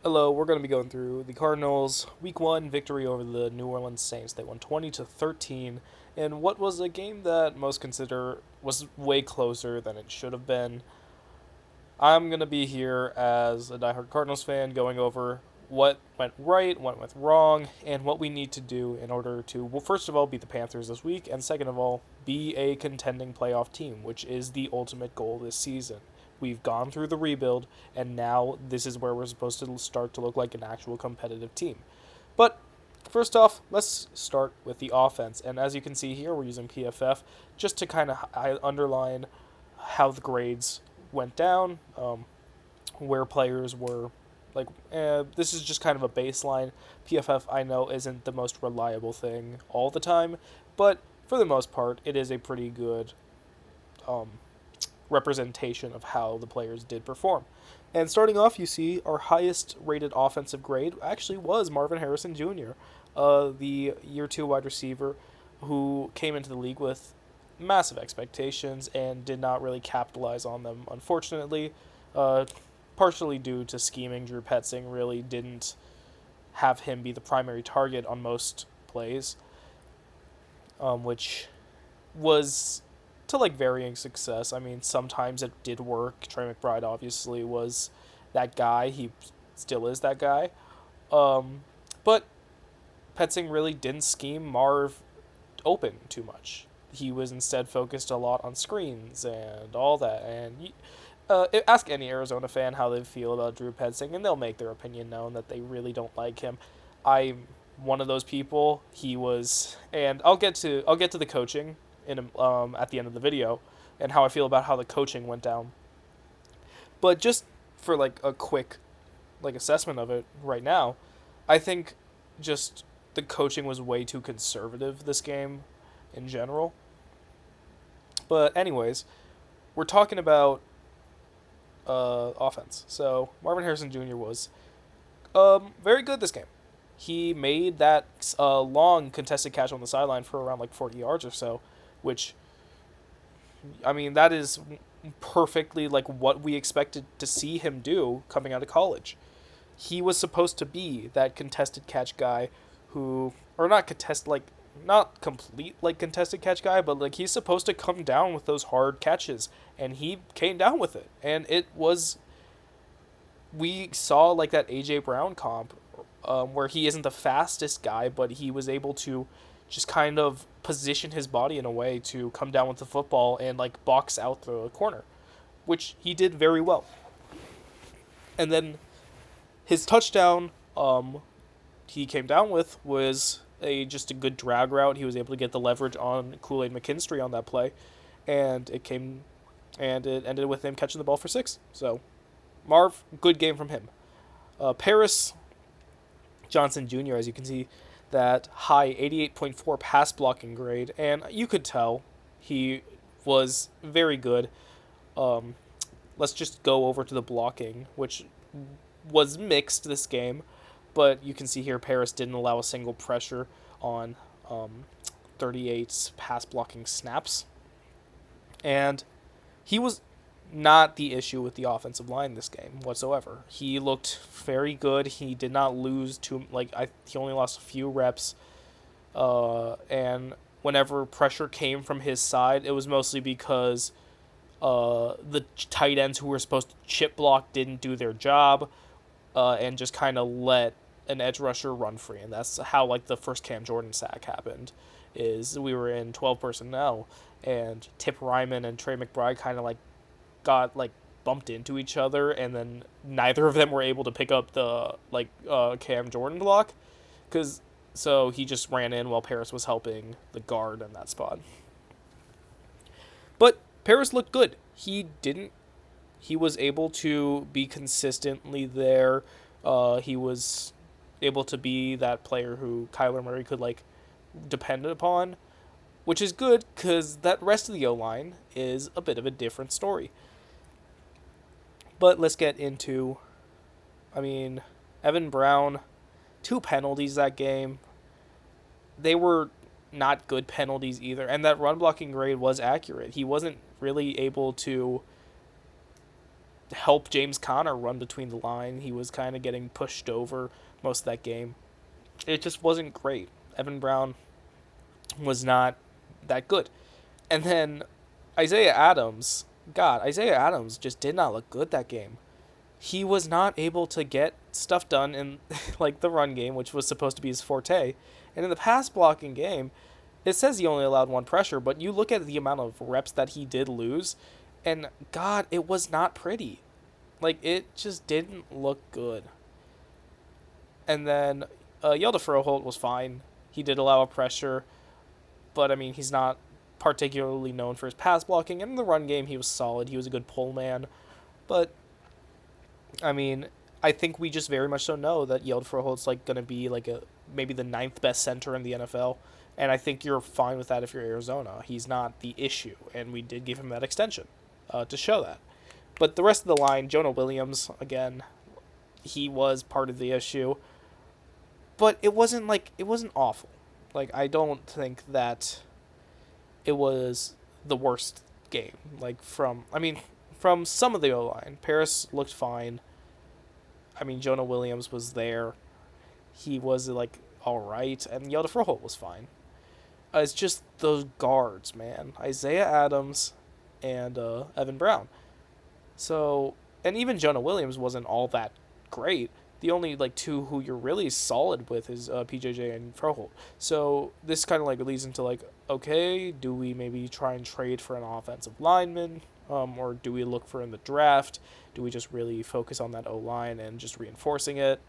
Hello, we're going to be going through the Cardinals' Week 1 victory over the New Orleans Saints. They won 20-13 in what was a game that most consider was way closer than it should have been. I'm going to be here as a diehard Cardinals fan going over what went right, what went wrong, and what we need to do in order to, well, first of all, beat the Panthers this week, and second of all, be a contending playoff team, which is the ultimate goal this season. We've gone through the rebuild, and now this is where we're supposed to start to look like an actual competitive team. But first off, let's start with the offense. And as you can see here, we're using PFF just to kind of underline how the grades went down, where players were. This is just kind of a baseline. PFF, I know, isn't the most reliable thing all the time, but for the most part, it is a pretty good um, representation of how the players did perform. And starting off, you see our highest rated offensive grade actually was Marvin Harrison Jr., the year two wide receiver who came into the league with massive expectations and did not really capitalize on them, unfortunately. Uh, Partially due to scheming, Drew Petzing really didn't have him be the primary target on most plays, which was to like varying success. I mean, sometimes it did work. Trey McBride obviously was that guy. He still is that guy. Um, but Petzing really didn't scheme Marv open too much. He was instead focused a lot on screens and all that. And ask any Arizona fan how they feel about Drew Petzing, and they'll make their opinion known that they really don't like him. I'm one of those people. He was, and I'll get to the coaching at the end of the video, and how I feel about how the coaching went down. But just for like a quick assessment of it right now, I think just the coaching was way too conservative this game in general. But anyways, we're talking about offense. So Marvin Harrison Jr. was very good this game. He made that long contested catch on the sideline for around like 40 yards or so, which, I mean, that is perfectly like what we expected to see him do coming out of college. He was supposed to be that contested catch guy who, or not contest, like, not complete like contested catch guy, but like he's supposed to come down with those hard catches, and he came down with it, and it was, we saw like that AJ Brown comp, where he isn't the fastest guy, but he was able to just kind of position his body in a way to come down with the football and like box out the corner, which he did very well. And then his touchdown, he came down with was a just a good drag route. He was able to get the leverage on Kool-Aid McKinstry on that play, and it ended with him catching the ball for six. So Marv, good game from him. Paris Johnson Jr., as you can see, that high 88.4 pass blocking grade, and you could tell he was very good. Um, let's just go over to the blocking, which was mixed this game, but you can see here Paris didn't allow a single pressure on 38 pass blocking snaps, and he was not the issue with the offensive line this game whatsoever. He looked very good. He did not lose too he only lost a few reps, and whenever pressure came from his side, it was mostly because the tight ends who were supposed to chip block didn't do their job, and just kind of let an edge rusher run free, and that's how like the first Cam Jordan sack happened. Is we were in 12 personnel, and Tip Ryman and Trey McBride kind of like got like bumped into each other, and then neither of them were able to pick up the Cam Jordan block, because so he just ran in while Paris was helping the guard in that spot. But Paris looked good. He was able to be consistently there. He was able to be that player who Kyler Murray could like depend upon, which is good because that rest of the O line is a bit of a different story. But let's get into, I mean, Evan Brown, two penalties that game. They were not good penalties either, and that run blocking grade was accurate. He wasn't really able to help James Conner run between the line. He was kind of getting pushed over most of that game. It just wasn't great. Evan Brown was not that good. And then Isaiah Adams, God, Isaiah Adams just did not look good that game. He was not able to get stuff done in like the run game, which was supposed to be his forte. And in the pass blocking game, it says he only allowed one pressure, but you look at the amount of reps that he did lose, and God, it was not pretty. Like, it just didn't look good. And then Yelda Froholt was fine. He did allow a pressure, but I mean, he's not particularly known for his pass blocking. And in the run game, he was solid. He was a good pull man. But, I mean, I think we just very much so know that Yelda Froholt's like going to be like maybe the ninth best center in the NFL. And I think you're fine with that if you're Arizona. He's not the issue, and we did give him that extension to show that. But the rest of the line, Jonah Williams, again, he was part of the issue. But it wasn't awful. Like, I don't think that it was the worst game. Like, from some of the O-line. Paris looked fine. I mean, Jonah Williams was there. He was, like, all right. And Yelda Froholt was fine. It's just those guards, man. Isaiah Adams and Evan Brown. So, and even Jonah Williams wasn't all that great. The only like two who you're really solid with is PJJ and Froholt. So this kind of like leads into like, okay, do we maybe try and trade for an offensive lineman, or do we look for in the draft? Do we just really focus on that O-line and just reinforcing it?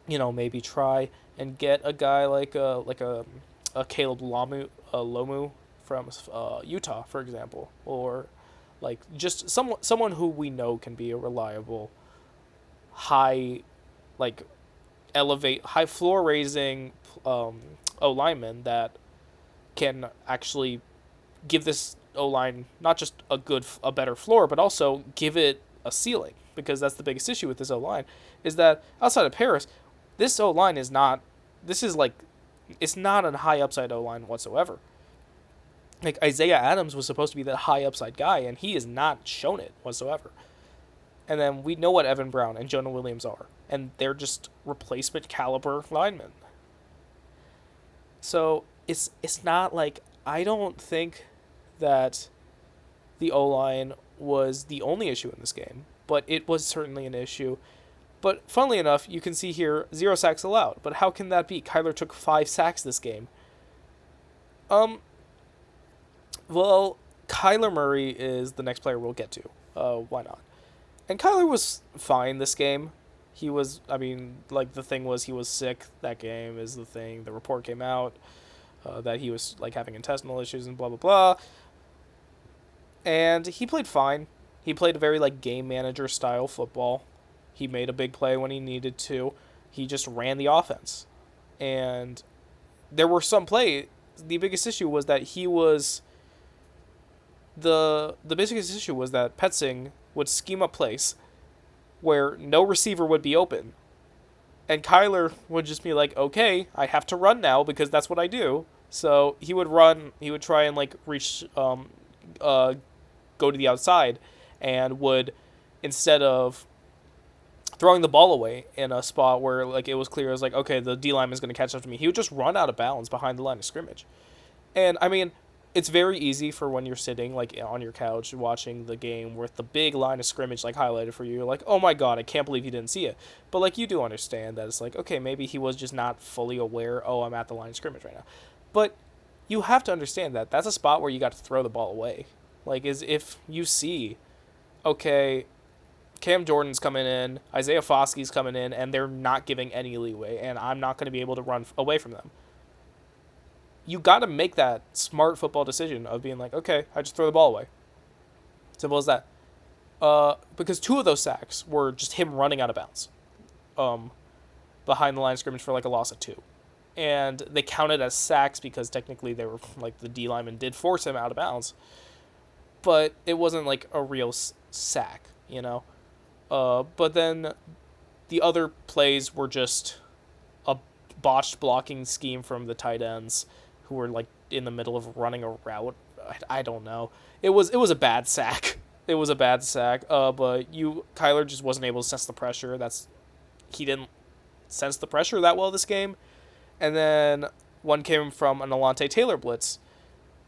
You know, maybe try and get a guy like a Caleb Lomu from Utah, for example, or like just someone who we know can be a reliable, high floor raising O lineman that can actually give this O line not just a better floor, but also give it a ceiling, because that's the biggest issue with this O line is that outside of Paris, this O line is not. This is like. It's not a high upside O-line whatsoever. Like, Isaiah Adams was supposed to be that high upside guy, and he has not shown it whatsoever. And then we know what Evan Brown and Jonah Williams are, and they're just replacement caliber linemen. So it's not like, I don't think that the O-line was the only issue in this game, but it was certainly an issue. But funnily enough, you can see here 0 sacks allowed. But how can that be? Kyler took 5 sacks this game. Well, Kyler Murray is the next player we'll get to. Why not? And Kyler was fine this game. He was, the thing was he was sick that game is the thing. The report came out that he was like having intestinal issues and blah, blah, blah. And he played fine. He played a very like game manager style football. He made a big play when he needed to. He just ran the offense. And there were some play. The biggest issue was that he was... The biggest issue was that Petzing would scheme up plays where no receiver would be open. And Kyler would just be like, okay, I have to run now because that's what I do. So he would run. He would try and like reach... go to the outside and would, instead of throwing the ball away in a spot where like it was clear, it was like, okay, the D lineman is going to catch up to me, he would just run out of bounds behind the line of scrimmage. And I mean, it's very easy for when you're sitting like on your couch watching the game with the big line of scrimmage like highlighted for you, you're like, oh my god, I can't believe he didn't see it. But like you do understand that it's like, okay, maybe he was just not fully aware, oh, I'm at the line of scrimmage right now. But you have to understand that that's a spot where you got to throw the ball away. Like, is if you see, okay, Cam Jordan's coming in, Isaiah Foskey's coming in, and they're not giving any leeway, and I'm not going to be able to run away from them. You got to make that smart football decision of being like, okay, I just throw the ball away. Simple as that. Because 2 of those sacks were just him running out of bounds, behind the line of scrimmage for like a loss of 2. And they counted as sacks because technically they were like the D lineman did force him out of bounds. But it wasn't like a real sack, you know? But then the other plays were just a botched blocking scheme from the tight ends who were like in the middle of running a route. I don't know. It was a bad sack. It was a bad sack. But Kyler just wasn't able to sense the pressure. He didn't sense the pressure that well this game. And then one came from an Alante Taylor blitz.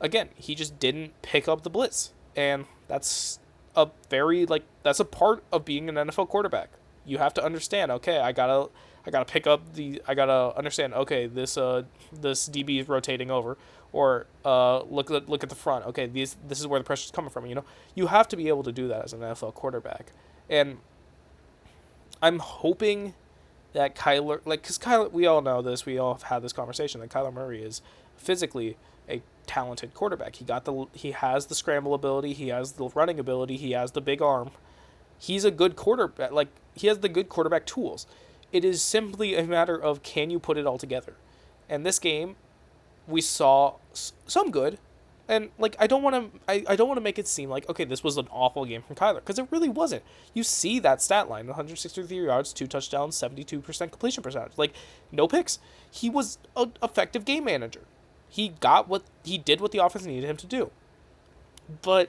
Again, he just didn't pick up the blitz. And that's that's a part of being an NFL quarterback. You have to understand, okay, I gotta I gotta understand, okay, this DB is rotating over. Or look at the front. Okay, this is where the pressure's coming from. You have to be able to do that as an NFL quarterback, and I'm hoping that because Kyler, we all know this, we all have had this conversation that Kyler Murray is physically a talented quarterback. He has the scramble ability, he has the running ability, he has the big arm. He's a good quarterback. He has the good quarterback tools. It is simply a matter of, can you put it all together? And this game, we saw some good, and I don't want to make it seem like, okay, this was an awful game from Kyler, because it really wasn't. You see that stat line: 163 yards, 2 touchdowns, 72% completion percentage, no picks. He was an effective game manager. He did what the offense needed him to do, but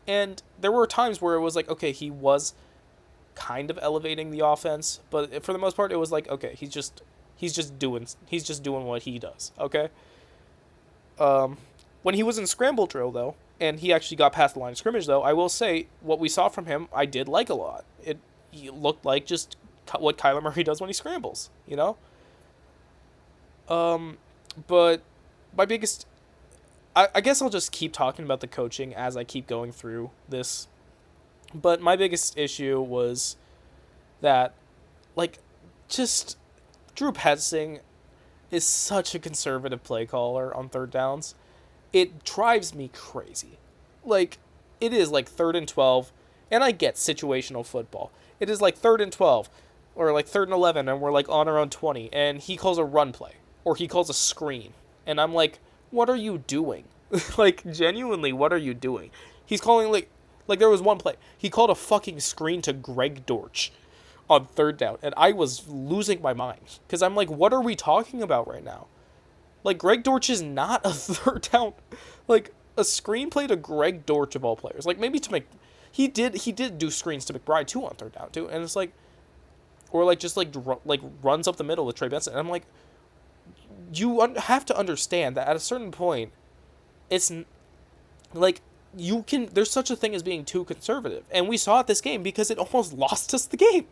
and there were times where it was like, okay, he was kind of elevating the offense, but for the most part, it was like, okay, he's just doing what he does, okay? When he was in scramble drill, though, and he actually got past the line of scrimmage, though, I will say what we saw from him, I did like a lot. He looked like just what Kyler Murray does when he scrambles, But my biggest... I guess I'll just keep talking about the coaching as I keep going through this. But my biggest issue was that, just... Drew Petzing is such a conservative play caller on third downs. It drives me crazy. It is 3rd and 12, and I get situational football. It is 3rd and 12, or 3rd and 11, and we're on our own 20, and he calls a run play, or he calls a screen. And I'm like, what are you doing? Genuinely, what are you doing? He's calling, there was one play. He called a fucking screen to Greg Dortch on 3rd down, and I was losing my mind, because I'm like, what are we talking about right now? Greg Dortch is not a 3rd down, a screenplay to Greg Dortch of all players, maybe to he did do screens to McBride too on 3rd down too, and it's runs up the middle with Trey Benson, and I'm like, you have to understand that at a certain point, it's there's such a thing as being too conservative, and we saw it this game because it almost lost us the game.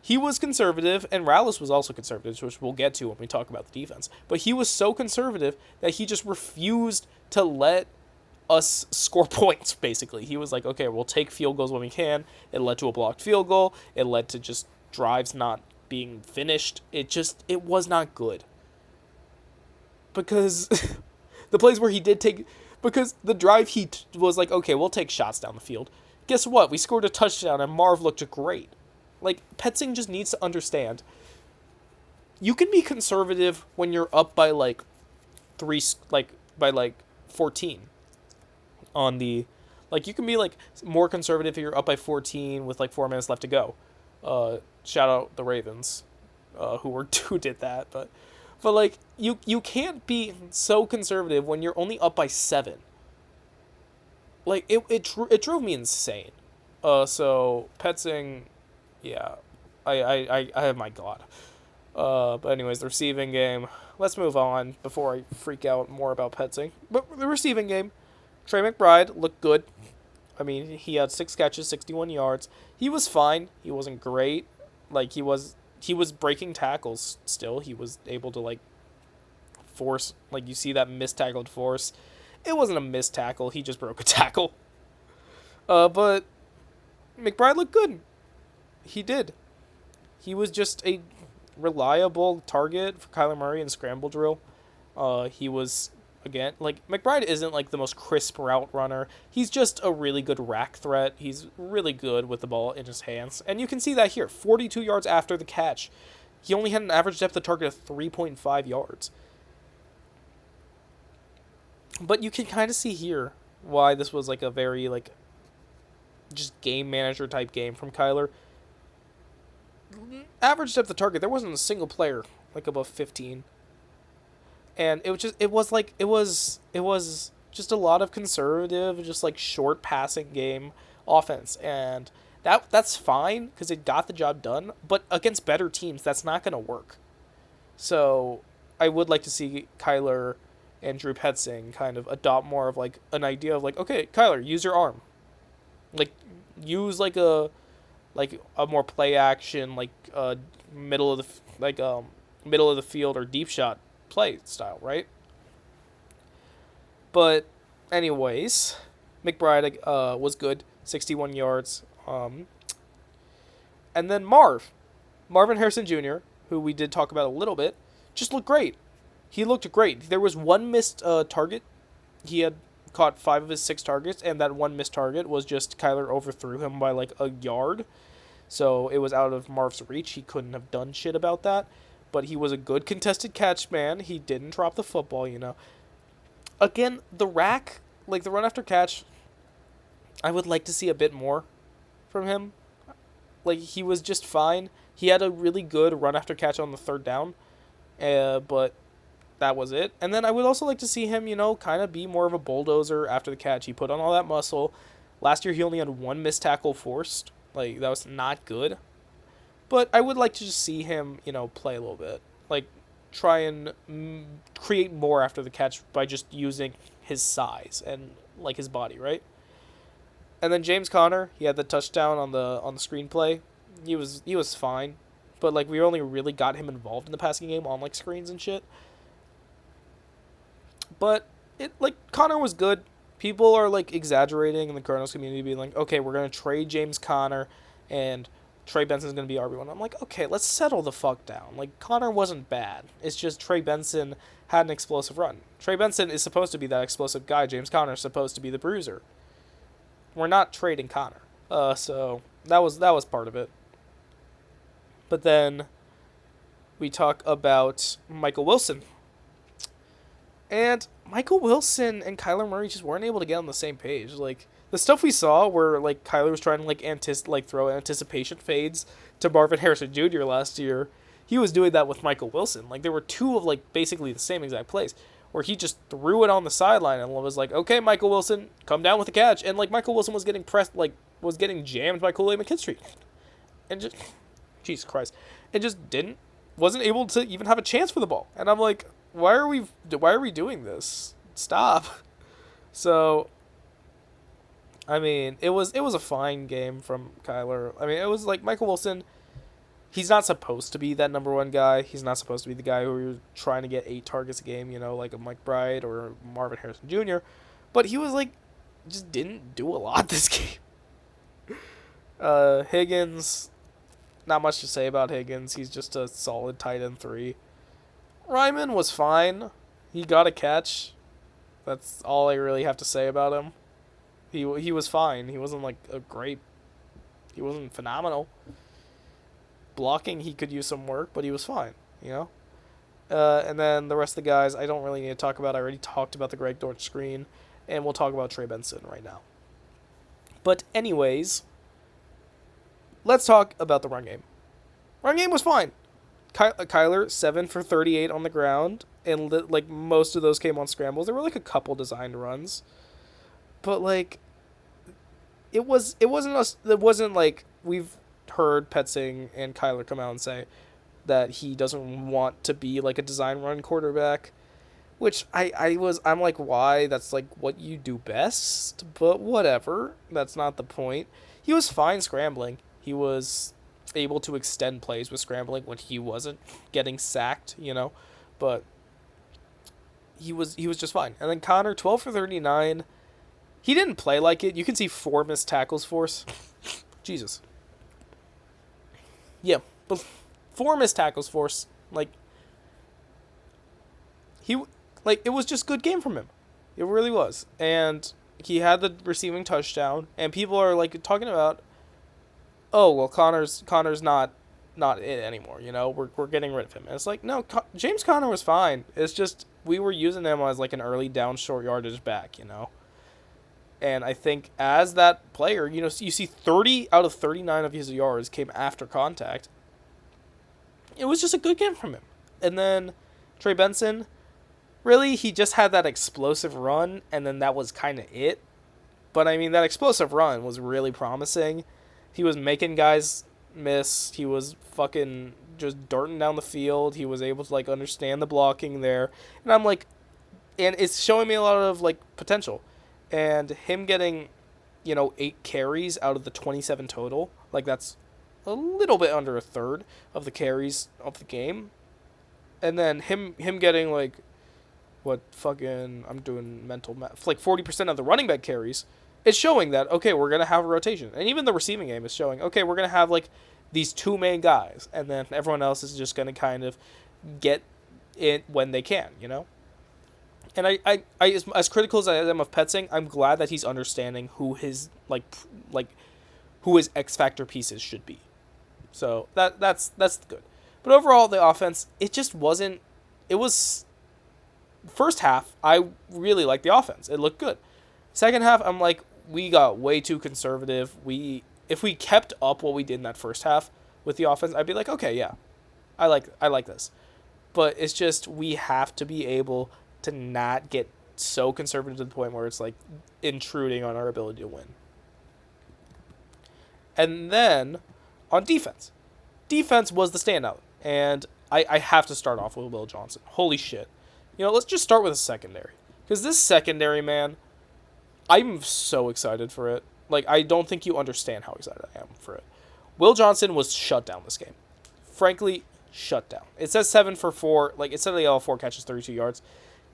He was conservative, and Rallis was also conservative, which we'll get to when we talk about the defense. But he was so conservative that he just refused to let us score points, basically. He was like, okay, we'll take field goals when we can. It led to a blocked field goal. It led to just drives not being finished. It was not good. Because the plays where he did take... Because the drive was like, okay, we'll take shots down the field. Guess what? We scored a touchdown, and Marv looked great. Petzing just needs to understand, you can be conservative when you're up by 14 on the, you can be more conservative if you're up by 14 with 4 minutes left to go. Shout out the Ravens, who did that, but you can't be so conservative when you're only up by 7. It drove me insane. So Petzing, yeah, I my God. But anyways, the receiving game. Let's move on before I freak out more about Petzing. But the receiving game, Trey McBride looked good. I mean, he had 6 catches, 61 yards. He was fine. He wasn't great. He was breaking tackles still. He was able to force, you see that missed tackled force. It wasn't a missed tackle. He just broke a tackle. But McBride looked good. He did. He was just a reliable target for Kyler Murray in scramble drill. He was, again, McBride isn't the most crisp route runner. He's just a really good rack threat. He's really good with the ball in his hands. And you can see that here. 42 yards after the catch. He only had an average depth of target of 3.5 yards. But you can kind of see here why this was a very just game manager type game from Kyler. Average depth of target, there wasn't a single player above 15. And it was just a lot of conservative, just like short passing game offense, and that's fine because it got the job done. But against better teams, that's not going to work. So I would like to see Kyler and Drew Petzing kind of adopt more of like an idea of like, okay, Kyler, use your arm, like use like a more play action, like middle of the middle of the field or deep shot play style, right? But anyways, McBride was good, 61 yards. And then Marvin Harrison Jr., who we did talk about a little bit, just looked great. He looked great. There was one missed target. He had caught 5 of his 6 targets, and that one missed target was just Kyler overthrew him by like a yard. So it was out of Marv's reach. He couldn't have done shit about that. But he was a good contested catch man. He didn't drop the football, you know. Again, the rack, like the run after catch, I would like to see a bit more from him. Like, he was just fine. He had a really good run after catch on the 3rd down. But that was it. And then I would also like to see him, you know, kind of be more of a bulldozer after the catch. He put on all that muscle. Last year he only had 1 missed tackle forced. Like, that was not good. But I would like to just see him, you know, play a little bit. Like, try and create more after the catch by just using his size and, like, his body, right? And then James Conner, he had the touchdown on the screenplay. He was fine. But, like, we only really got him involved in the passing game on, like, screens and shit. But, Conner was good. People are, like, exaggerating in the Cardinals community, being like, okay, we're going to trade James Conner, and Trey Benson's going to be RB1. I'm like, okay, let's settle the fuck down. Like, Conner wasn't bad. It's just Trey Benson had an explosive run. Trey Benson is supposed to be that explosive guy. James Conner is supposed to be the bruiser. We're not trading Conner. So that was part of it. But then we talk about Michael Wilson. And Michael Wilson and Kyler Murray just weren't able to get on the same page. Like, the stuff we saw where, like, Kyler was trying to, throw anticipation fades to Marvin Harrison Jr. last year, he was doing that with Michael Wilson. Like, there were 2 of, like, basically the same exact plays where he just threw it on the sideline and was like, okay, Michael Wilson, come down with the catch. And, like, Michael Wilson was getting was getting jammed by Kool-Aid McKinstry. And just, Jesus Christ. And just wasn't able to even have a chance for the ball. And I'm like, why are we doing this? Stop. So, I mean, it was a fine game from Kyler. I mean, it was like Michael Wilson, he's not supposed to be that number 1 guy. He's not supposed to be the guy who you're trying to get 8 targets a game, you know, like a Mike Bride or Marvin Harrison Jr. But he was like, just didn't do a lot this game. Higgins, not much to say about Higgins. He's just a solid tight end 3. Ryman was fine. He got a catch. That's all I really have to say about him. He was fine. He wasn't like he wasn't phenomenal. Blocking, he could use some work, but he was fine, you know? And then the rest of the guys, I don't really need to talk about. I already talked about the Greg Dortch screen, and we'll talk about Trey Benson right now. But anyways, let's talk about the run game. Run game was fine. Kyler, 7 for 38 on the ground, and like most of those came on scrambles. There were like a couple designed runs, but like it wasn't like we've heard Petzing and Kyler come out and say that he doesn't want to be like a design run quarterback, which I'm like, why? That's like what you do best, but whatever. That's not the point. He was fine scrambling. He was able to extend plays with scrambling when he wasn't getting sacked, you know, but he was just fine. And then Connor, 12 for 39. He didn't play like it. You can see 4 missed tackles force. Jesus. Yeah, but 4 missed tackles force. Like, it was just good game from him. It really was. And he had the receiving touchdown, and people are like talking about, oh, well, Connor's not it anymore, you know? We're getting rid of him. And it's like, no, James Conner was fine. It's just we were using him as like an early down short yardage back, you know? And I think as that player, you know, you see 30 out of 39 of his yards came after contact. It was just a good game from him. And then Trey Benson really, he just had that explosive run, and then that was kind of it. But I mean, that explosive run was really promising. He was making guys miss. He was fucking just darting down the field. He was able to like understand the blocking there, and I'm like, and it's showing me a lot of like potential. And him getting, 8 carries out of the 27 total, like that's a little bit under a third of the carries of the game. And then him getting like what fucking I'm doing mental math, like 40% of the running back carries. It's showing that okay, we're gonna have a rotation, and even the receiving game is showing okay, we're gonna have like these two main guys, and then everyone else is just gonna kind of get it when they can, And I as critical as I am of Petzing, I'm glad that he's understanding who his who his X factor pieces should be. So that's good. But overall, the offense, it just wasn't. It was first half. I really liked the offense. It looked good. Second half, I'm like, we got way too conservative. If we kept up what we did in that first half with the offense, I'd be like, okay, yeah, I like this. But it's just we have to be able to not get so conservative to the point where it's like intruding on our ability to win. And then on defense. Defense was the standout. And I have to start off with Will Johnson. Holy shit. Let's just start with a secondary. Because this secondary, man, I'm so excited for it. Like, I don't think you understand how excited I am for it. Will Johnson was shut down this game. Frankly, shut down. It says 7 for 4. Like, it said they all 4 catches, 32 yards.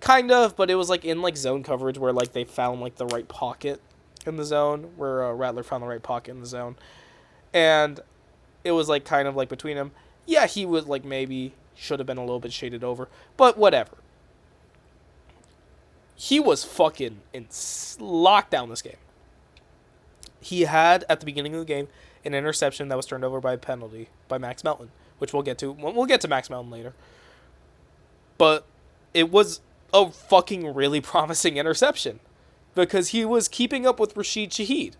Kind of, but it was, like, in, like, zone coverage where, like, they found, like, the right pocket in the zone. Where Rattler found the right pocket in the zone. And it was, like, kind of, like, between them. Yeah, he was, like, maybe should have been a little bit shaded over. But whatever. He was fucking in lockdown this game. He had, at the beginning of the game, an interception that was turned over by a penalty by Max Melton, which we'll get to. We'll get to Max Melton later. But it was a fucking really promising interception because he was keeping up with Rashid Shaheed,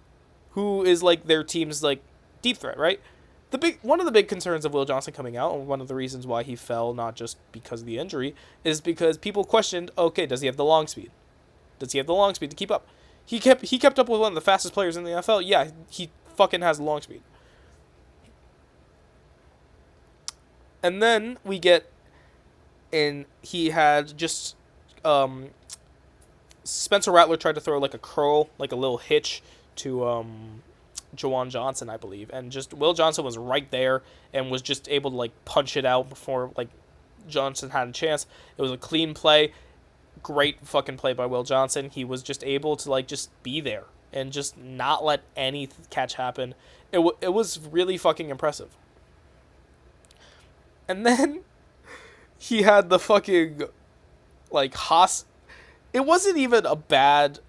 who is, like, their team's, like, deep threat, right? One of the big concerns of Will Johnson coming out, and one of the reasons why he fell, not just because of the injury, is because people questioned, okay, does he have the long speed? Does he have the long speed to keep up? He kept up with one of the fastest players in the NFL. Yeah, he fucking has the long speed. And then we get, and he had just, Spencer Rattler tried to throw like a curl, like a little hitch to Jawan Johnson, I believe, and just Will Johnson was right there and was just able to like punch it out before like Johnson had a chance. It was a clean play. Great fucking play by Will Johnson. He was just able to like just be there and just not let any catch happen. It was really fucking impressive. And then he had the fucking like it wasn't even a bad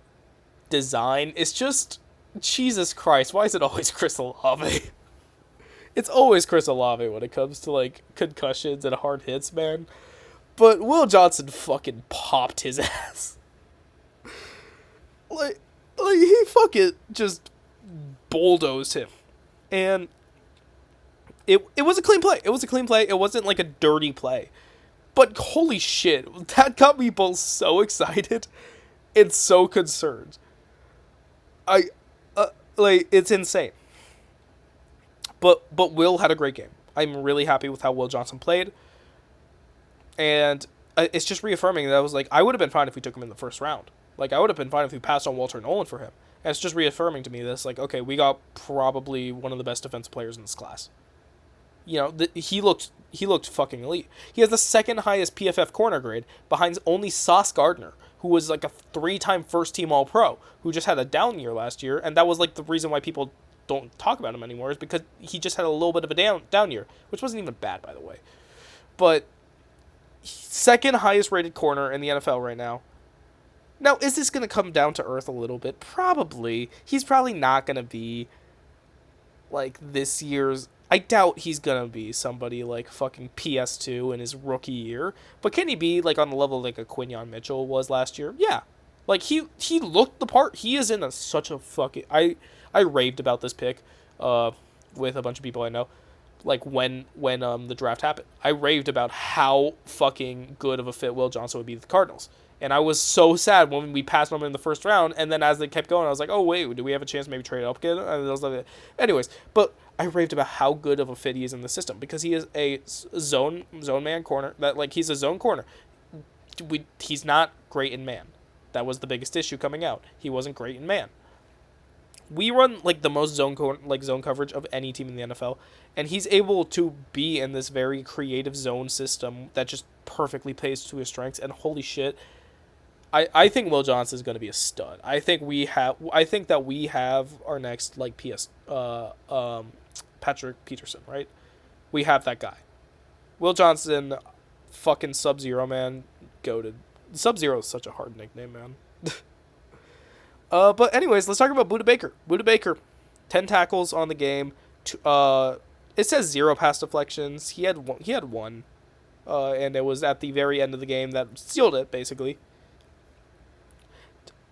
design. It's just Jesus Christ, why is it always Chris Olave? It's always Chris Olave when it comes to like concussions and hard hits, man. But Will Johnson fucking popped his ass. Like he fucking just bulldozed him. And it was a clean play. It was a clean play. It wasn't like a dirty play. But holy shit, that got me both so excited and so concerned. It's insane. But Will had a great game. I'm really happy with how Will Johnson played. And it's just reaffirming that I was like, I would have been fine if we took him in the first round. Like, I would have been fine if we passed on Walter Nolan for him. And it's just reaffirming to me this, like, okay, we got probably one of the best defensive players in this class. He looked fucking elite. He has the second highest PFF corner grade behind only Sauce Gardner, who was like a 3-time first-team All-Pro, who just had a down year last year, and that was like the reason why people don't talk about him anymore, is because he just had a little bit of a down year, which wasn't even bad, by the way. But second highest rated corner in the NFL right now. Now, is this going to come down to earth a little bit? Probably. He's probably not going to be like this year's... I doubt he's going to be somebody like fucking PS2 in his rookie year. But can he be like on the level like a Quinyon Mitchell was last year? Yeah. Like he looked the part. He is in such a fucking... I raved about this pick with a bunch of people I know. like when the draft happened. I raved about how fucking good of a fit Will Johnson would be with the Cardinals. And I was so sad when we passed him in the first round, and then as they kept going, I was like, oh, wait, do we have a chance to maybe trade up again? And I was like, anyways, but I raved about how good of a fit he is in the system, because he is a zone man corner. That like he's a zone corner. He's not great in man. That was the biggest issue coming out. He wasn't great in man. We run like the most zone coverage of any team in the NFL, and he's able to be in this very creative zone system that just perfectly plays to his strengths. And holy shit, I think Will Johnson is going to be a stud. I think that we have our next like Patrick Peterson, right? We have that guy. Will Johnson, fucking Sub-Zero, man, goated. Sub-Zero is such a hard nickname, man. But anyways, let's talk about Budda Baker. Budda Baker, 10 tackles on the game. It says 0 pass deflections. He had one, and it was at the very end of the game that sealed it, basically.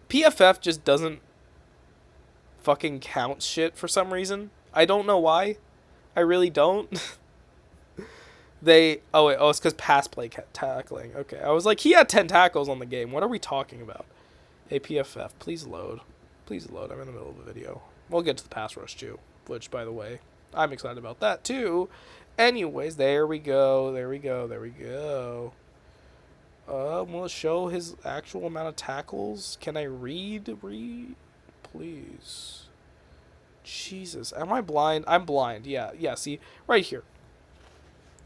PFF just doesn't fucking count shit for some reason. I don't know why. I really don't. It's because pass play tackling. Okay, I was like, he had 10 tackles on the game. What are we talking about? Hey, PFF, please load. Please load. I'm in the middle of a video. We'll get to the pass rush, too. Which, by the way, I'm excited about that, too. Anyways, there we go. We'll show his actual amount of tackles. Can I read? Please. Jesus. Am I blind? I'm blind. Yeah, see? Right here.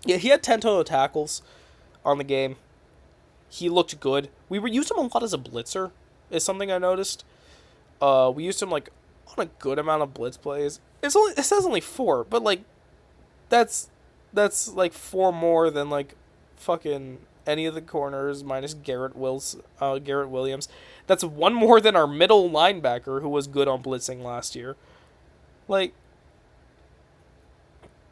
Yeah, he had 10 total tackles on the game. He looked good. We used him a lot as a blitzer, is something I noticed. We used him like on a good amount of blitz plays. It says only 4, but like that's like 4 more than like fucking any of the corners minus Garrett Williams. That's 1 more than our middle linebacker who was good on blitzing last year. Like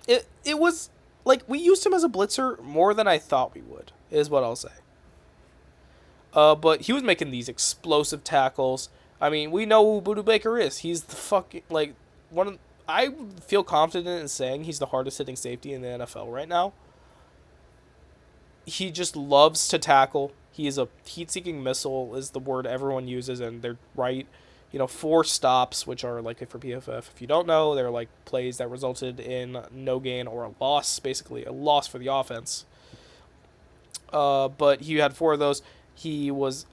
it was like we used him as a blitzer more than I thought we would, is what I'll say. But he was making these explosive tackles. I mean, we know who Budda Baker is. He's the fucking, like, I feel confident in saying he's the hardest hitting safety in the NFL right now. He just loves to tackle. He is a heat-seeking missile is the word everyone uses, and they're right. 4 stops, which are, like, for PFF. If you don't know, they're, like, plays that resulted in no gain or a loss, basically. A loss for the offense. But he had 4 of those. He was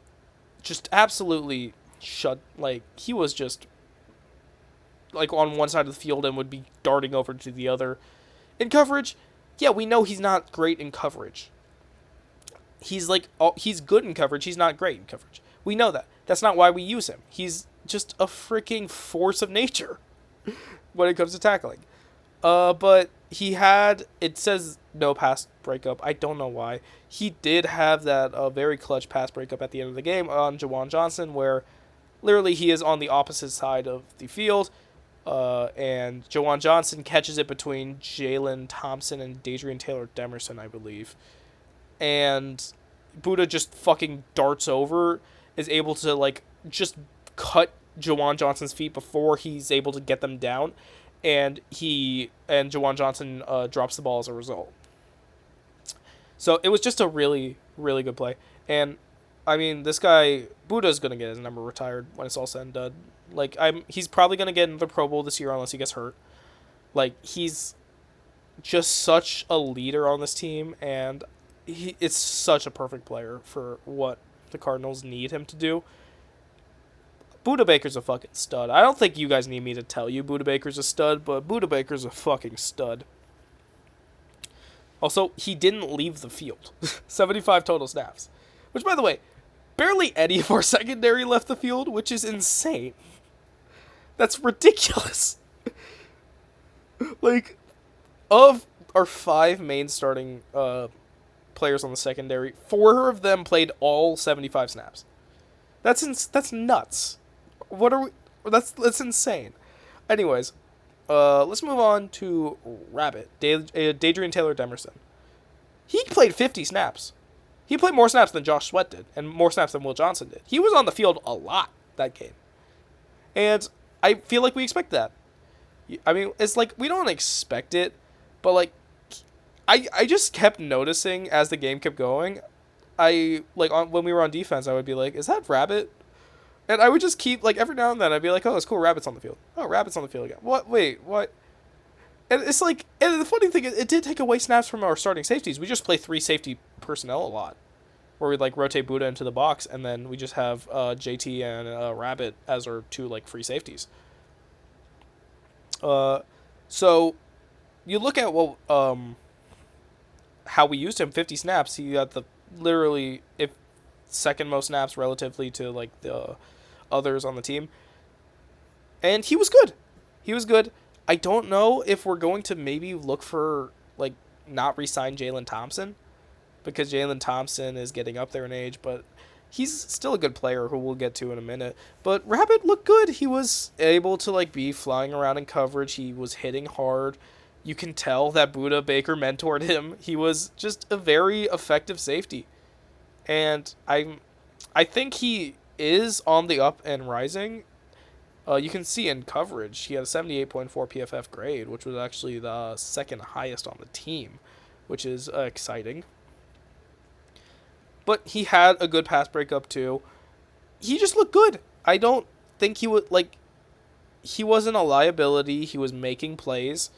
just absolutely he was just like on one side of the field and would be darting over to the other. In coverage, yeah, we know he's not great in coverage. He's good in coverage, he's not great in coverage. We know that. That's not why we use him. He's just a freaking force of nature when it comes to tackling. But it says no pass breakup. I don't know why. He did have that very clutch pass breakup at the end of the game on Juwan Johnson, where literally he is on the opposite side of the field, and Juwan Johnson catches it between Jalen Thompson and Dadrian Taylor-Demerson, I believe. And Budda just fucking darts over, is able to, like, just cut Juwan Johnson's feet before he's able to get them down, and Juwan Johnson drops the ball as a result. So it was just a really, really good play. And, I mean, this guy, Budda's going to get his number retired when it's all said and done. Like, he's probably going to get into the Pro Bowl this year unless he gets hurt. Like, he's just such a leader on this team, and it's such a perfect player for what the Cardinals need him to do. Budda Baker's a fucking stud. I don't think you guys need me to tell you Budda Baker's a stud, but Budda Baker's a fucking stud. Also, he didn't leave the field. 75 total snaps. Which, by the way, barely any of our secondary left the field, which is insane. That's ridiculous. Like, of our 5 main starting players on the secondary, 4 of them played all 75 snaps. That's nuts. That's insane. Anyways, let's move on to Rabbit, Dadrian Taylor-Demerson. He played 50 snaps. He played more snaps than Josh Sweat did, and more snaps than Will Johnson did. He was on the field a lot that game. And I feel like we expect that. I mean, it's like, we don't expect it, But like, I just kept noticing as the game kept going. When we were on defense, I would be like, "Is that Rabbit?" And I would just keep like every now and then I'd be like, "Oh, it's cool, Rabbit's on the field. Oh, Rabbit's on the field again. What? Wait, what?" And it's like, and the funny thing is, it did take away snaps from our starting safeties. We just play 3 safety personnel a lot, where we like rotate Buddha into the box, and then we just have JT and Rabbit as our 2 like free safeties. So you look at how we used him, 50 snaps. He got the literally if second most snaps relatively to like the others on the team, and he was good. He was good. I don't know if we're going to maybe look for like not re-sign Jalen Thompson, because Jalen Thompson is getting up there in age, but he's still a good player who we'll get to in a minute. But Rabbit looked good. He was able to like be flying around in coverage. He was hitting hard. You can tell that Buda Baker mentored him. He was just a very effective safety. And I think he is on the up and rising. You can see in coverage, he had a 78.4 PFF grade, which was actually the second highest on the team, which is exciting. But he had a good pass breakup too. He just looked good. I don't think he would he wasn't a liability. He was making plays.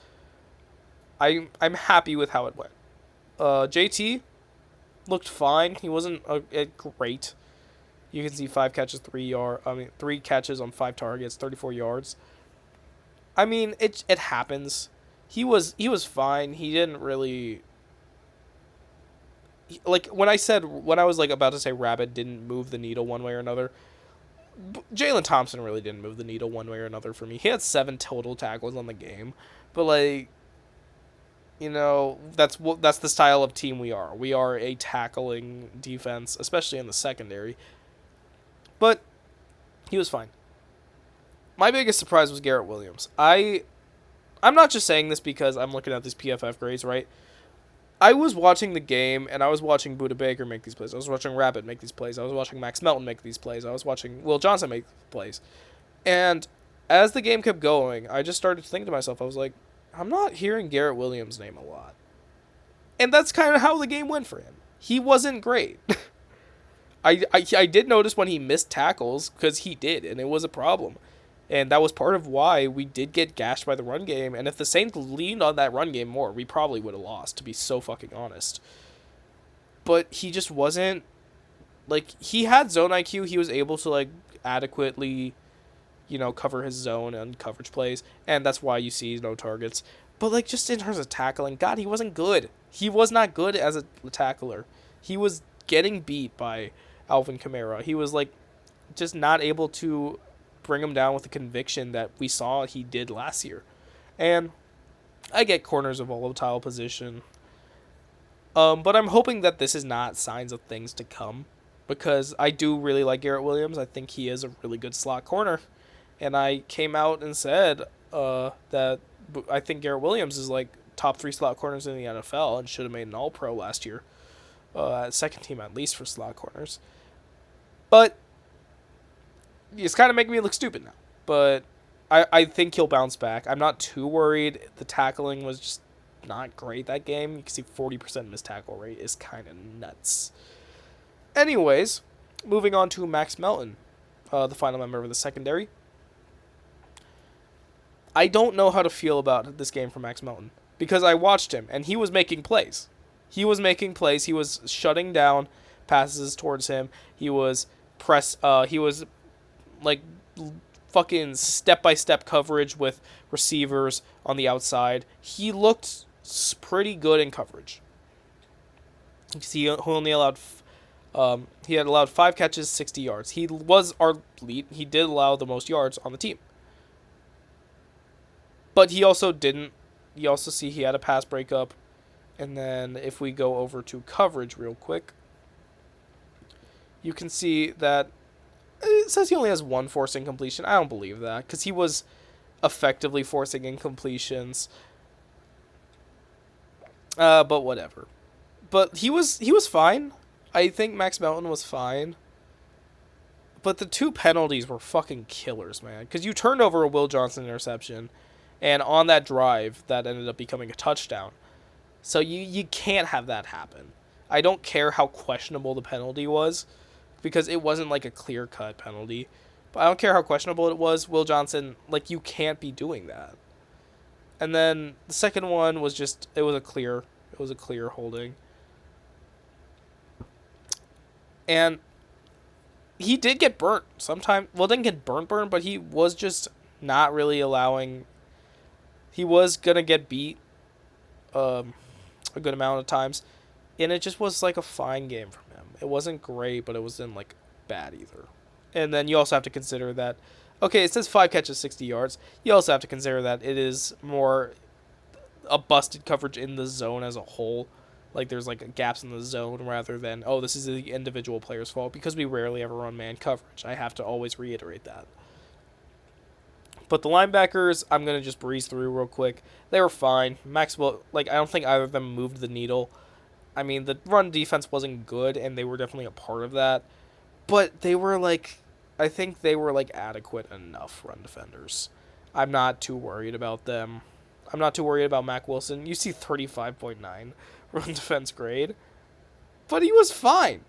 I'm happy with how it went. JT looked fine. He wasn't great. You can see 3 catches on 5 targets, 34 yards. I mean, it happens. He was fine. He didn't really like when I was like about to say Rabbit didn't move the needle one way or another. Jalen Thompson really didn't move the needle one way or another for me. He had 7 total tackles on the game, but like, you know, that's the style of team we are. We are a tackling defense, especially in the secondary. But he was fine. My biggest surprise was Garrett Williams. I'm not just saying this because I'm looking at these PFF grades, right? I was watching the game, and I was watching Buda Baker make these plays. I was watching Rabbit make these plays. I was watching Max Melton make these plays. I was watching Will Johnson make plays. And as the game kept going, I just started thinking to myself, I was like, I'm not hearing Garrett Williams' name a lot. And that's kind of how the game went for him. He wasn't great. I did notice when he missed tackles, because he did, and it was a problem. And that was part of why we did get gashed by the run game. And if the Saints leaned on that run game more, we probably would have lost, to be so fucking honest. But he just wasn't, like, he had zone IQ. He was able to, like, adequately, you know, cover his zone and coverage plays. And that's why you see no targets. But, like, just in terms of tackling, God, he wasn't good. He was not good as a tackler. He was getting beat by Alvin Kamara. He was, like, just not able to bring him down with the conviction that we saw he did last year. And I get corners of volatile position. But I'm hoping that this is not signs of things to come, because I do really like Garrett Williams. I think he is a really good slot corner. And I came out and said that I think Garrett Williams is like top 3 slot corners in the NFL and should have made an All-Pro last year. Second team at least for slot corners. But it's kind of making me look stupid now. But I think he'll bounce back. I'm not too worried. The tackling was just not great that game. You can see 40% missed tackle rate is kind of nuts. Anyways, moving on to Max Melton, the final member of the secondary. I don't know how to feel about this game for Max Melton, because I watched him, and he was making plays. He was shutting down passes towards him. He was like fucking step-by-step coverage with receivers on the outside. He looked pretty good in coverage. He only allowed he had allowed 5 catches, 60 yards. He was our lead. He did allow the most yards on the team. But he also didn't. You also see he had a pass breakup. And then if we go over to coverage real quick, you can see that it says he only has 1 forced incompletion. I don't believe that, because he was effectively forcing incompletions. But whatever. But he was fine. I think Max Melton was fine. But the 2 penalties were fucking killers, man. Because you turned over a Will Johnson interception, And on that drive, that ended up becoming a touchdown. So you can't have that happen. I don't care how questionable the penalty was, because it wasn't like a clear-cut penalty. But I don't care how questionable it was. Will Johnson, like, you can't be doing that. And then the second one was just, it was a clear holding. And he did get burnt sometime. Well, didn't get burnt, but he was just not really allowing. He was gonna get beat, a good amount of times, and it just was like a fine game from him. It wasn't great, but it wasn't like bad either. And then you also have to consider that, okay, it says 5 catches, 60 yards. You also have to consider that it is more a busted coverage in the zone as a whole. Like, there's, like, gaps in the zone rather than, oh, this is the individual player's fault, because we rarely ever run man coverage. I have to always reiterate that. But the linebackers, I'm going to just breeze through real quick. They were fine. Maxwell, like, I don't think either of them moved the needle. I mean, the run defense wasn't good, and they were definitely a part of that. But they were, like, I think they were, like, adequate enough run defenders. I'm not too worried about them. I'm not too worried about Mac Wilson. You see 35.9 run defense grade. But he was fine.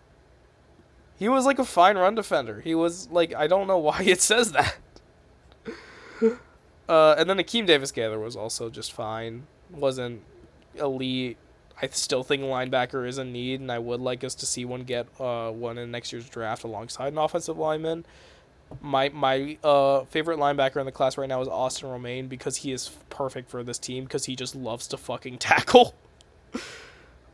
He was, like, a fine run defender. He was, like, I don't know why it says that. And then Akeem Davis-Gaither was also just fine. Wasn't elite. I still think linebacker is a need, and I would like us to see one get one in next year's draft alongside an offensive lineman. My favorite linebacker in the class right now is Austin Romaine, because he is perfect for this team, because he just loves to fucking tackle.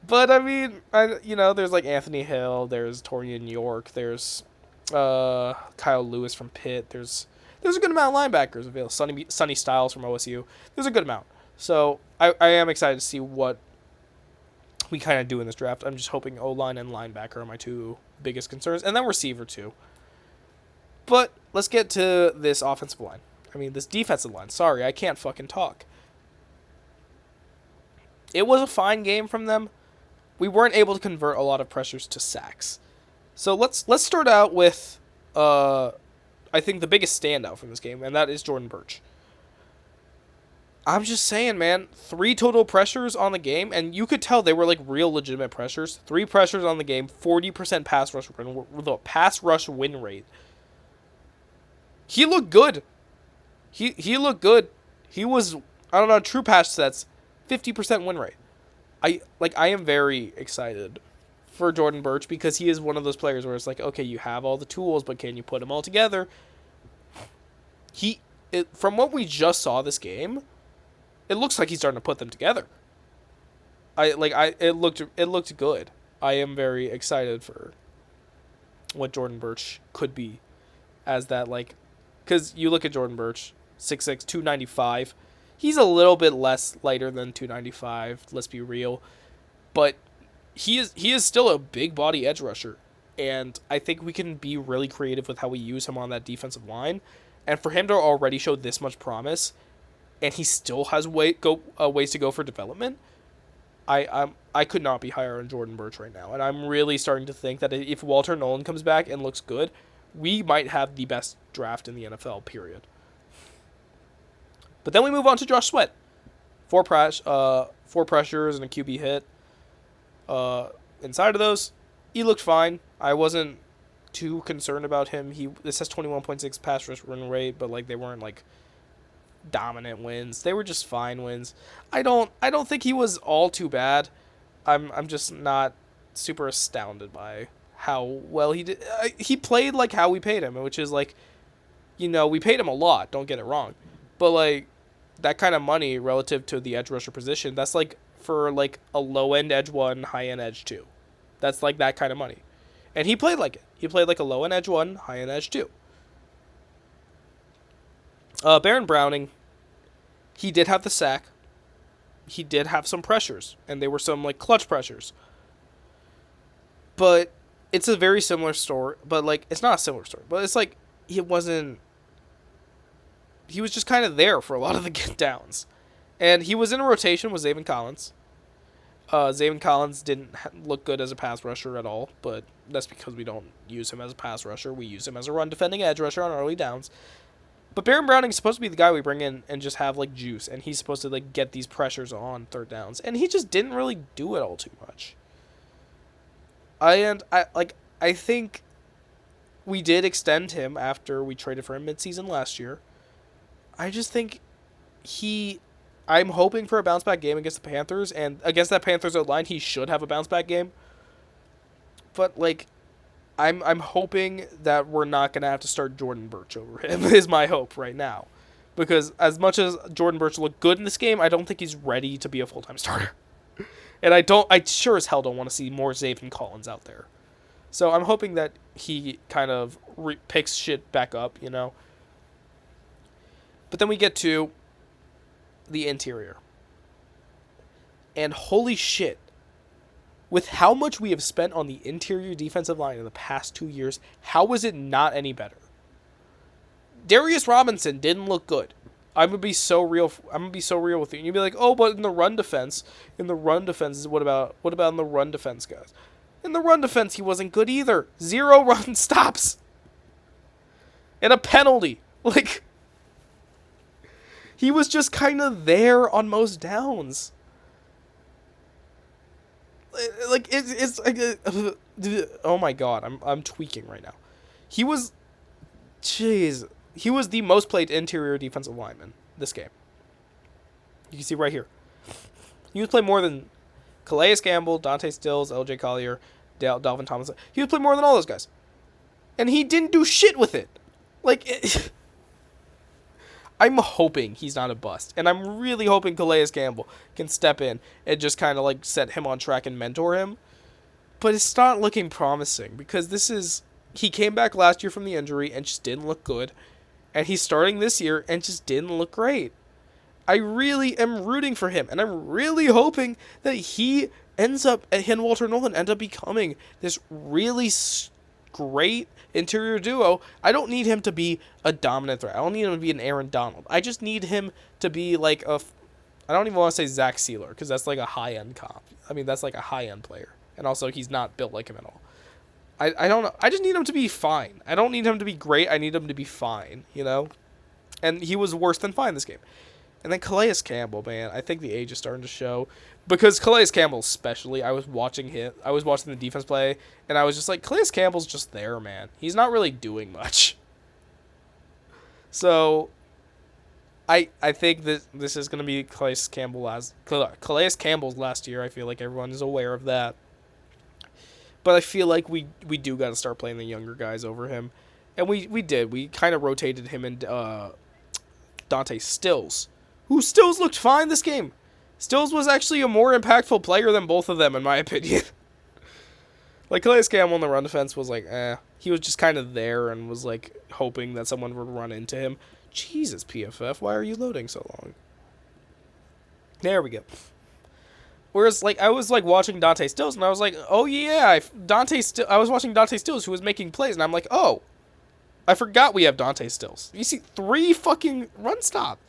But, I mean, there's, like, Anthony Hill, there's Torian York, there's Kyle Lewis from Pitt, there's a good amount of linebackers available. Sonny Styles from OSU. There's a good amount. So I am excited to see what we kind of do in this draft. I'm just hoping O-line and linebacker are my two biggest concerns, and then receiver too. But let's get to this offensive line. I mean, this defensive line. Sorry, I can't fucking talk. It was a fine game from them. We weren't able to convert a lot of pressures to sacks. So let's start out with I think the biggest standout from this game, and that is Jordan Burch. I'm just saying, man, 3 total pressures on the game, and you could tell they were like real legitimate pressures. 3 pressures on the game, 40% pass rush win rate. He looked good. He looked good. He was, I don't know, true pass sets, 50% win rate. I am very excited for Jordan Burch, because he is one of those players where it's like, okay, you have all the tools, but can you put them all together? From what we just saw this game, it looks like he's starting to put them together. It looked good. I am very excited for what Jordan Burch could be as that, like, because you look at Jordan Burch, 6'6", 295. He's a little bit less lighter than 295, let's be real. But he is still a big body edge rusher, and I think we can be really creative with how we use him on that defensive line. And for him to already show this much promise, and he still has ways to go for development, I could not be higher on Jordan Burch right now. And I'm really starting to think that if Walter Nolan comes back and looks good, we might have the best draft in the NFL, period. But then we move on to Josh Sweat. 4 pressures and a QB hit. Inside of those, he looked fine. I wasn't too concerned about him. This has 21.6 pass rush win rate, but like they weren't like dominant wins. They were just fine wins. I don't think he was all too bad. I'm just not super astounded by how well he did. He played like how we paid him, which is like, we paid him a lot, don't get it wrong. But like that kind of money relative to the edge rusher position, that's like for like a low end edge 1, high end edge 2. That's like that kind of money. And he played like it. He played like a low end edge 1, high end edge 2. Baron Browning, he did have the sack. He did have some pressures, and they were some like clutch pressures. But it's a very similar story, but like it's not a similar story, but it's like he was just kind of there for a lot of the get downs. And he was in a rotation with Zaven Collins. Zaven Collins didn't look good as a pass rusher at all, but that's because we don't use him as a pass rusher. We use him as a run defending edge rusher on early downs. But Baron Browning is supposed to be the guy we bring in and just have like juice, and he's supposed to like get these pressures on third downs, and he just didn't really do it all too much. I think we did extend him after we traded for him midseason last year. I just think I'm hoping for a bounce back game against the Panthers, and against that Panthers O-line, he should have a bounce back game. But like, I'm hoping that we're not gonna have to start Jordan Birch over him. Is my hope right now, because as much as Jordan Birch looked good in this game, I don't think he's ready to be a full-time starter. And I sure as hell don't want to see more Zaven Collins out there. So I'm hoping that he kind of picks shit back up, you know. But then we get to the interior. And holy shit, with how much we have spent on the interior defensive line in the past 2 years, how is it not any better? Darius Robinson didn't look good. I'm gonna be so real with you. And you'd be like, oh, but in the run defense, what about in the run defense, guys? In the run defense, he wasn't good either. 0 run stops. And a penalty. Like, he was just kind of there on most downs. Like, it's like, oh my god, I'm tweaking right now. He was the most played interior defensive lineman this game. You can see right here. He was playing more than Calais Campbell, Dante Stills, LJ Collier, Dalvin Thomas. He was playing more than all those guys. And he didn't do shit with it. Like, I'm hoping he's not a bust. And I'm really hoping Calais Campbell can step in and just kind of like set him on track and mentor him. But it's not looking promising because he came back last year from the injury and just didn't look good. And he's starting this year and just didn't look great. I really am rooting for him, and I'm really hoping that he and Walter Nolan end up becoming this really great interior duo. I don't need him to be a dominant threat. I don't need him to be an Aaron Donald. I just need him to be like I don't even want to say Zach Sealer, because that's like a high-end comp. I mean, that's like a high-end player. And also, he's not built like him at all. I don't know. I just need him to be fine. I don't need him to be great. I need him to be fine, you know? And he was worse than fine this game. And then Calais Campbell, man, I think the age is starting to show. Because Calais Campbell especially, I was watching the defense play, and I was just like, Calais Campbell's just there, man. He's not really doing much. So, I think that this is going to be Calais Campbell's last year. I feel like everyone is aware of that. But I feel like we do got to start playing the younger guys over him. And we did. We kind of rotated him and Dante Stills, who Stills looked fine this game. Stills was actually a more impactful player than both of them, in my opinion. Like, Calais Campbell in the run defense was like, He was just kind of there and was, like, hoping that someone would run into him. Jesus, PFF, why are you loading so long? There we go. Whereas, like, I was, like, watching Dante Stills, and I was like, oh, yeah, I was watching Dante Stills, who was making plays, and I'm like, oh, I forgot we have Dante Stills. You see 3 fucking run stops.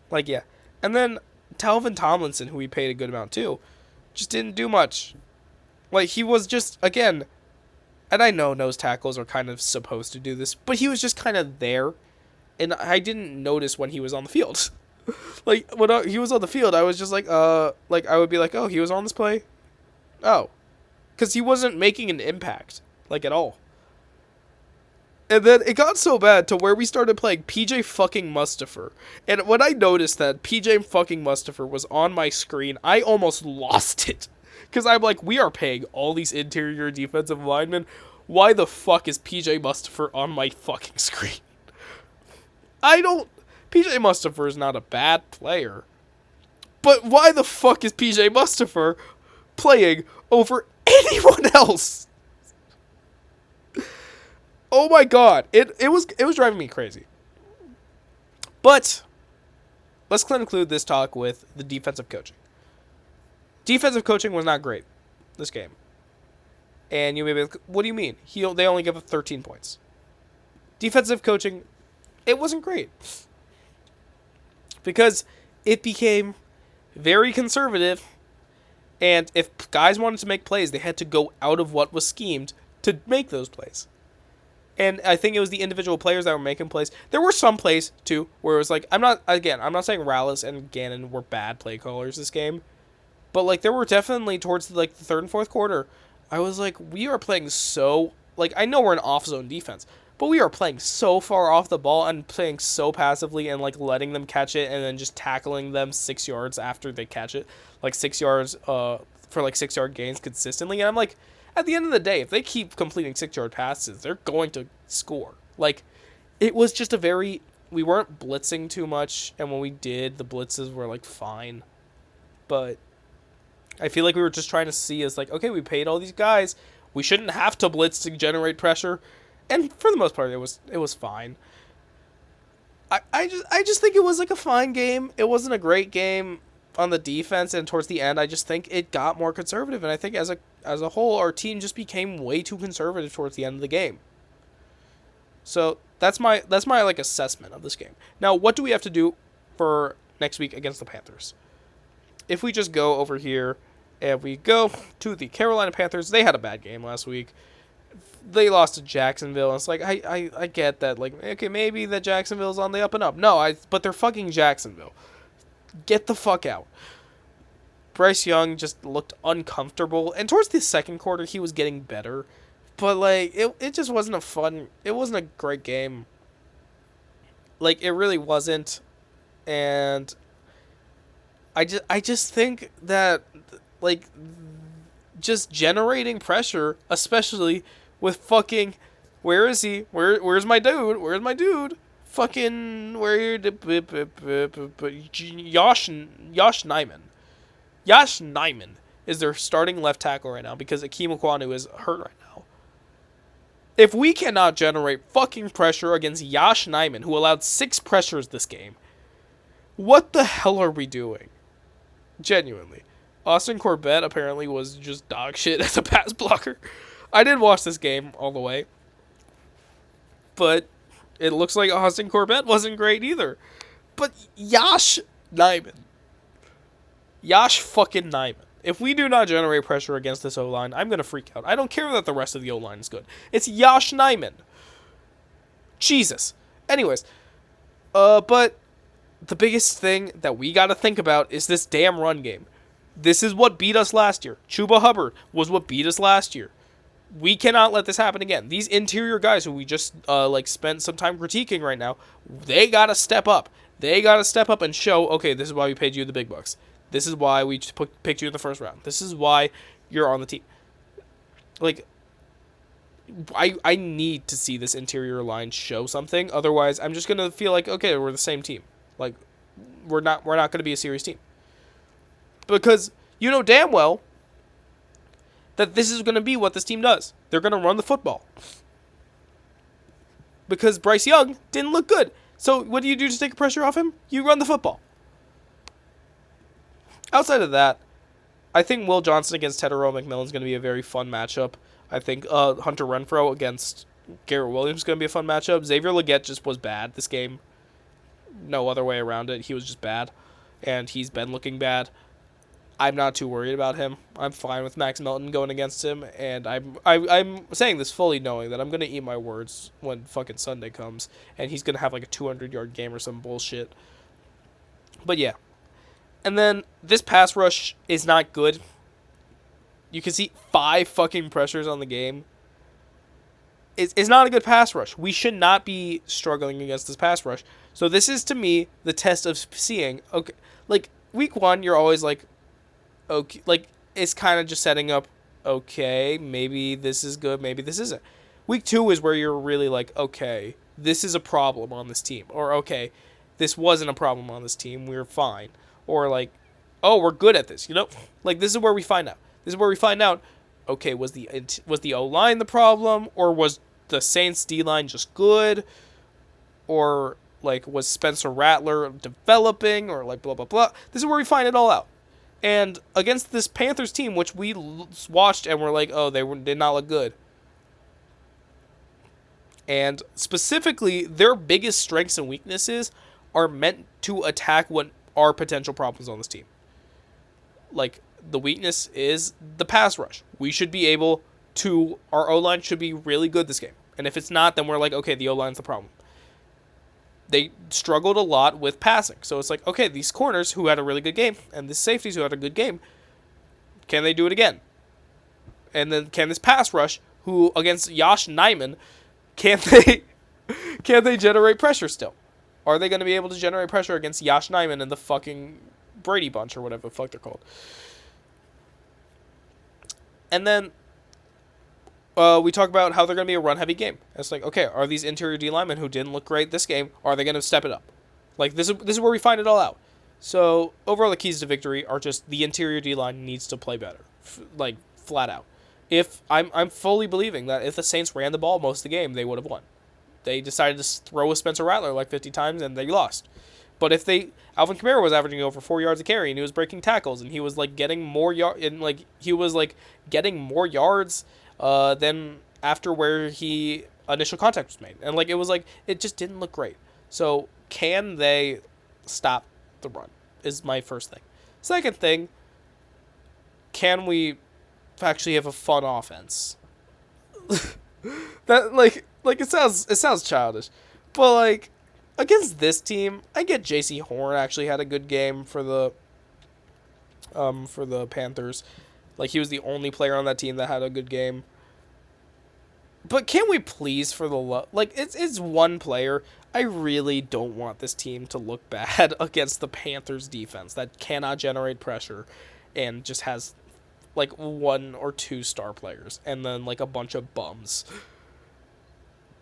Like, yeah. And then Dalvin Tomlinson, who we paid a good amount to, just didn't do much. Like, he was just, again, and I know nose tackles are kind of supposed to do this, but he was just kind of there, and I didn't notice when he was on the field. Like, when he was on the field, I was just like, I would be like, oh, he was on this play? Oh. Because he wasn't making an impact, like, at all. And then it got so bad to where we started playing PJ fucking Mustipher. And when I noticed that PJ fucking Mustipher was on my screen, I almost lost it. Because I'm like, we are paying all these interior defensive linemen. Why the fuck is PJ Mustipher on my fucking screen? PJ Mustipher is not a bad player. But why the fuck is PJ Mustipher playing over anyone else? Oh my god. It was driving me crazy. But let's conclude this talk with the defensive coaching. Defensive coaching was not great this game. And you may be like, what do you mean? They only give up 13 points. Defensive coaching, it wasn't great. Because it became very conservative, and if guys wanted to make plays, they had to go out of what was schemed to make those plays. And I think it was the individual players that were making plays. There were some plays, too, where it was like, I'm not saying Rallis and Gannon were bad play callers this game. But, like, there were definitely towards, like, the third and fourth quarter, I was like, we are playing so... Like, I know we're an off-zone defense, but we are playing so far off the ball and playing so passively and, like, letting them catch it and then just tackling them 6 yards after they catch it. Like, 6 yards for, like, 6-yard gains consistently. And I'm like... At the end of the day, if they keep completing 6-yard passes, they're going to score. Like, it was just a very... We weren't blitzing too much, and when we did, the blitzes were, like, fine. But I feel like we were just trying to see as, like, okay, we paid all these guys. We shouldn't have to blitz to generate pressure. And for the most part, it was fine. I just think it was, like, a fine game. It wasn't a great game on the defense, and towards the end, I just think it got more conservative, and I think as a whole, our team just became way too conservative towards the end of the game. So that's my like assessment of this game. Now, what do we have to do for next week against the Panthers? If we just go over here and we go to the Carolina Panthers, they had a bad game last week. They lost to Jacksonville, and it's like I get that, like, okay, maybe that Jacksonville's on the up and up. No, but they're fucking Jacksonville. Get the fuck out. Bryce Young just looked uncomfortable. And towards the second quarter, he was getting better. But, like, it just wasn't it wasn't a great game. Like, it really wasn't. And I just think that, like, just generating pressure, especially with fucking, where is he? Where's my dude? Where's my dude? Fucking where Josh Nyman. Josh Nyman is their starting left tackle right now because Akeem Ekwonu is hurt right now. If we cannot generate fucking pressure against Josh Nyman, who allowed 6 pressures this game, what the hell are we doing? Genuinely. Austin Corbett apparently was just dog shit as a pass blocker. I didn't watch this game all the way, but it looks like Austin Corbett wasn't great either. But Josh fucking Nyman. If we do not generate pressure against this O-line, I'm going to freak out. I don't care that the rest of the O-line is good. It's Josh Nyman. Jesus. Anyways, but the biggest thing that we got to think about is this damn run game. This is what beat us last year. Chuba Hubbard was what beat us last year. We cannot let this happen again. These interior guys who we just spent some time critiquing right now, they got to step up. They got to step up and show, okay, this is why we paid you the big bucks. This is why we picked you in the first round. This is why you're on the team. Like, I need to see this interior line show something. Otherwise, I'm just going to feel like, okay, we're the same team. Like, we're not going to be a serious team. Because you know damn well that this is going to be what this team does. They're going to run the football. Because Bryce Young didn't look good. So what do you do to take pressure off him? You run the football. Outside of that, I think Will Johnson against Tetero McMillan is going to be a very fun matchup. I think Hunter Renfrow against Garrett Williams is going to be a fun matchup. Xavier Legette just was bad this game. No other way around it. He was just bad. And he's been looking bad. I'm not too worried about him. I'm fine with Max Melton going against him, and I'm saying this fully knowing that I'm going to eat my words when fucking Sunday comes, and he's going to have like a 200-yard game or some bullshit. But yeah. And then this pass rush is not good. You can see 5 fucking pressures on the game. It's not a good pass rush. We should not be struggling against this pass rush. So this is, to me, the test of seeing, okay, like, week 1, you're always like, okay, like, it's kind of just setting up, okay, maybe this is good, maybe this isn't. Week 2 is where you're really like, okay, this is a problem on this team. Or, okay, this wasn't a problem on this team, we're fine. Or, like, oh, we're good at this, you know? Like, this is where we find out. This is where we find out, okay, was the O-line the problem? Or was the Saints D-line just good? Or, like, was Spencer Rattler developing? Or, like, blah, blah, blah. This is where we find it all out. And against this Panthers team, which we watched and were like, oh, they did not look good. And specifically, their biggest strengths and weaknesses are meant to attack what are potential problems on this team. Like, the weakness is the pass rush. We should be able to, our O-line should be really good this game. And if it's not, then we're like, okay, the O-line's the problem. They struggled a lot with passing. So it's like, okay, these corners who had a really good game and these safeties who had a good game, can they do it again? And then can this pass rush, who against Josh Nijman, can they generate pressure still? Are they going to be able to generate pressure against Josh Nijman and the fucking Brady Bunch or whatever the fuck they're called? And then we talk about how they're going to be a run-heavy game. And it's like, okay, are these interior D linemen who didn't look great this game, are they going to step it up? Like, this is where we find it all out. So, overall, the keys to victory are just the interior D-line needs to play better. Like, flat out. If I'm fully believing that if the Saints ran the ball most of the game, they would have won. They decided to throw a Spencer Rattler like 50 times, and they lost. But if Alvin Kamara was averaging over 4 yards a carry, and he was breaking tackles, and he was, like, getting more yards than after where initial contact was made. And, like, it was, like, it just didn't look great. So, can they stop the run is my first thing. Second thing, can we actually have a fun offense? That it sounds childish, but like against this team, I get J.C. Horn actually had a good game for the Panthers. Like, he was the only player on that team that had a good game. But can we please, for the love, like, it's one player. I really don't want this team to look bad against the Panthers defense that cannot generate pressure and just has, like, 1 or 2 star players and then, like, a bunch of bums.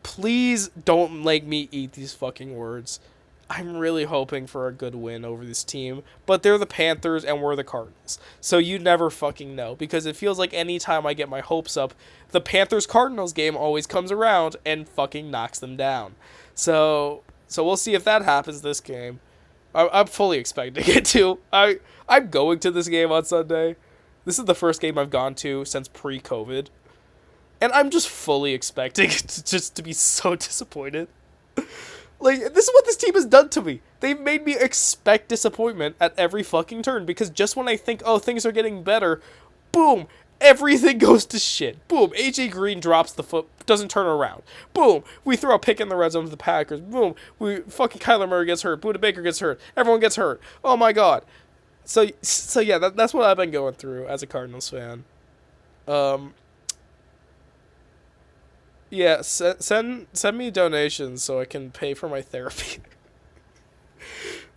Please don't make me eat these fucking words. I'm really hoping for a good win over this team, but they're the Panthers and we're the Cardinals. So you never fucking know, because it feels like any time I get my hopes up, the Panthers-Cardinals game always comes around and fucking knocks them down. So we'll see if that happens this game. I'm fully expecting it to. I'm going to this game on Sunday. This is the first game I've gone to since pre-COVID. And I'm just fully expecting it to be so disappointed. Like, this is what this team has done to me. They've made me expect disappointment at every fucking turn, because just when I think, oh, things are getting better, boom, everything goes to shit. Boom, AJ Green drops the foot, doesn't turn around. Boom, we throw a pick in the red zone to the Packers. Boom, fucking Kyler Murray gets hurt. Buda Baker gets hurt. Everyone gets hurt. Oh my god. So yeah, that's what I've been going through as a Cardinals fan. Yeah, send me donations so I can pay for my therapy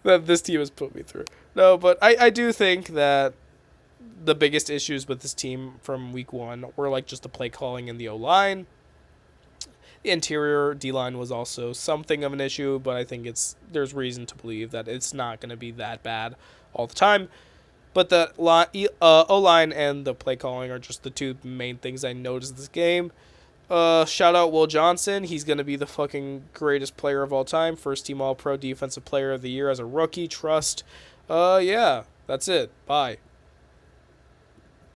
that this team has put me through. No, but I do think that the biggest issues with this team from week 1 were, like, just the play calling and the O-line. The interior D-line was also something of an issue, but I think there's reason to believe that it's not going to be that bad all the time. But the O-line and the play calling are just the 2 main things I noticed this game. Shout out Will Johnson. He's going to be the fucking greatest player of all time. First team All-Pro Defensive Player of the Year as a rookie. Trust. Yeah, that's it. Bye.